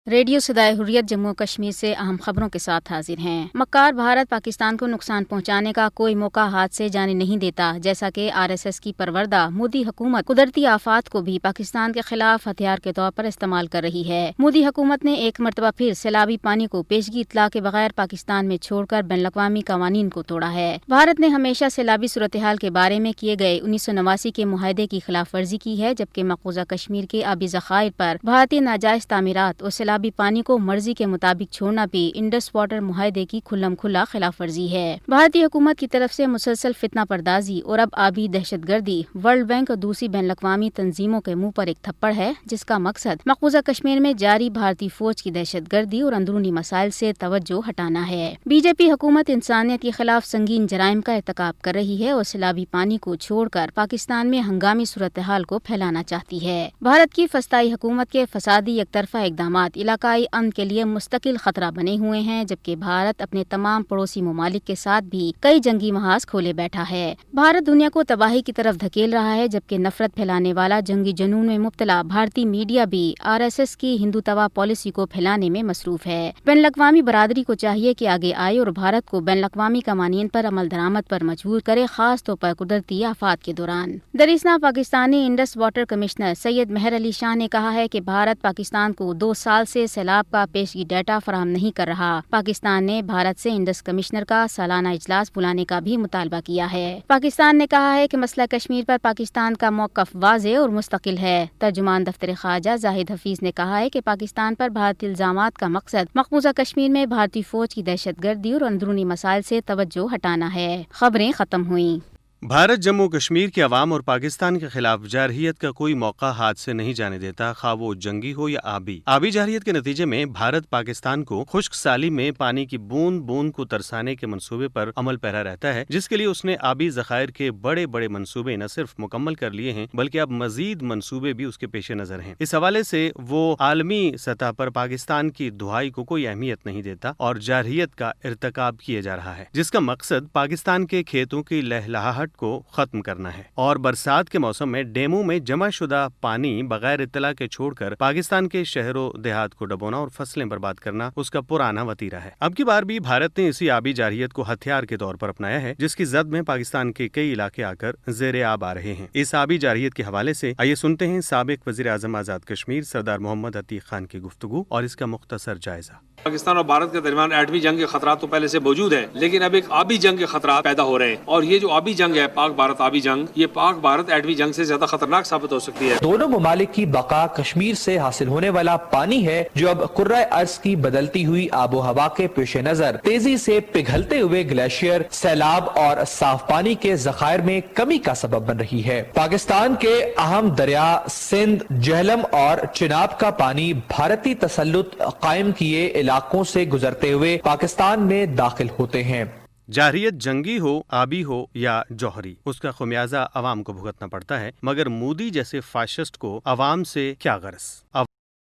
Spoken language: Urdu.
ریڈیو صدائے حریت جموں کشمیر سے اہم خبروں کے ساتھ حاضر ہیں۔ مکار بھارت پاکستان کو نقصان پہنچانے کا کوئی موقع ہاتھ سے جانے نہیں دیتا، جیسا کہ RSS کی پروردہ مودی حکومت قدرتی آفات کو بھی پاکستان کے خلاف ہتھیار کے طور پر استعمال کر رہی ہے۔ مودی حکومت نے ایک مرتبہ پھر سیلابی پانی کو پیشگی اطلاع کے بغیر پاکستان میں چھوڑ کر بین الاقوامی قوانین کو توڑا ہے۔ بھارت نے ہمیشہ سیلابی صورتحال کے بارے میں کیے گئے 1989 کے معاہدے کی خلاف ورزی کی ہے، جبکہ مقبوضہ کشمیر کے آبی ذخائر پر بھارتی ناجائز تعمیرات اور سیلابی پانی کو مرضی کے مطابق چھوڑنا بھی انڈس واٹر معاہدے کی کھلم کھلا خلاف ورزی ہے۔ بھارتی حکومت کی طرف سے مسلسل فتنہ پردازی اور اب آبی دہشت گردی ورلڈ بینک اور دوسری بین الاقوامی تنظیموں کے منہ پر ایک تھپڑ ہے، جس کا مقصد مقبوضہ کشمیر میں جاری بھارتی فوج کی دہشت گردی اور اندرونی مسائل سے توجہ ہٹانا ہے۔ بی جے پی حکومت انسانیت کے خلاف سنگین جرائم کا ارتکاب کر رہی ہے اور سیلابی پانی کو چھوڑ کر پاکستان میں ہنگامی صورتحال کو پھیلانا چاہتی ہے۔ بھارت کی فسطائی حکومت کے فسادی یک طرفہ اقدامات علاقائی امن کے لیے مستقل خطرہ بنے ہوئے ہیں، جبکہ بھارت اپنے تمام پڑوسی ممالک کے ساتھ بھی کئی جنگی محاذ کھولے بیٹھا ہے۔ بھارت دنیا کو تباہی کی طرف دھکیل رہا ہے، جبکہ نفرت پھیلانے والا جنگی جنون میں مبتلا بھارتی میڈیا بھی RSS کی ہندوتوا پالیسی کو پھیلانے میں مصروف ہے۔ بین الاقوامی برادری کو چاہیے کہ آگے آئے اور بھارت کو بین الاقوامی قوانین پر عمل درآمد پر مجبور کرے، خاص طور پر قدرتی آفات کے دوران۔ دراصل پاکستانی انڈس واٹر کمشنر سید مہر علی شاہ نے کہا ہے کہ بھارت پاکستان کو 2 سال سے سیلاب کا پیشگی ڈیٹا فراہم نہیں کر رہا۔ پاکستان نے بھارت سے انڈس کمشنر کا سالانہ اجلاس بلانے کا بھی مطالبہ کیا ہے۔ پاکستان نے کہا ہے کہ مسئلہ کشمیر پر پاکستان کا موقف واضح اور مستقل ہے۔ ترجمان دفتر خارجہ زاہد حفیظ نے کہا ہے کہ پاکستان پر بھارتی الزامات کا مقصد مقبوضہ کشمیر میں بھارتی فوج کی دہشت گردی اور اندرونی مسائل سے توجہ ہٹانا ہے۔ خبریں ختم ہوئیں۔ بھارت جموں کشمیر کے عوام اور پاکستان کے خلاف جارحیت کا کوئی موقع ہاتھ سے نہیں جانے دیتا، خواہ وہ جنگی ہو یا آبی جارحیت کے نتیجے میں بھارت پاکستان کو خشک سالی میں پانی کی بوند بوند کو ترسانے کے منصوبے پر عمل پیرا رہتا ہے، جس کے لیے اس نے آبی ذخائر کے بڑے بڑے منصوبے نہ صرف مکمل کر لیے ہیں بلکہ اب مزید منصوبے بھی اس کے پیش نظر ہیں۔ اس حوالے سے وہ عالمی سطح پر پاکستان کی دہائی کو کوئی اہمیت نہیں دیتا اور جارحیت کا ارتکاب کیا جا رہا ہے، جس کا مقصد پاکستان کے کھیتوں کی لہلہاہٹ کو ختم کرنا ہے اور برسات کے موسم میں ڈیموں میں جمع شدہ پانی بغیر اطلاع کے چھوڑ کر پاکستان کے شہر و دیہات کو ڈبونا اور فصلیں برباد کرنا اس کا پرانا وتیرہ ہے۔ اب کی بار بھی بھارت نے اسی آبی جارحیت کو ہتھیار کے طور پر اپنایا ہے، جس کی زد میں پاکستان کے کئی علاقے آ کر زیر آب آ رہے ہیں۔ اس آبی جارحیت کے حوالے سے آئیے سنتے ہیں سابق وزیر اعظم آزاد کشمیر سردار محمد عتیق خان کی گفتگو اور اس کا مختصر جائزہ۔ پاکستان اور بھارت کے درمیان ایٹمی جنگ کے خطرات تو پہلے سے موجود ہیں، لیکن اب ایک آبی جنگ کے خطرات پیدا ہو رہے ہیں، اور یہ جو آبی جنگ ہے، پاک بھارت آبی جنگ، یہ پاک بھارت ایٹمی جنگ سے زیادہ خطرناک ثابت ہو سکتی ہے۔ دونوں ممالک کی بقا کشمیر سے حاصل ہونے والا پانی ہے، جو اب کرۂ ارض کی بدلتی ہوئی آب و ہوا کے پیش نظر تیزی سے پگھلتے ہوئے گلیشیئر، سیلاب اور صاف پانی کے ذخائر میں کمی کا سبب بن رہی ہے۔ پاکستان کے اہم دریا سندھ، جہلم اور چناب کا پانی بھارتی تسلط قائم کیے علاقوں سے گزرتے ہوئے پاکستان میں داخل ہوتے ہیں۔ جارحیت جنگی ہو، آبی ہو یا جوہری، اس کا خمیازہ عوام کو بھگتنا پڑتا ہے، مگر مودی جیسے فاشسٹ کو عوام سے کیا غرض؟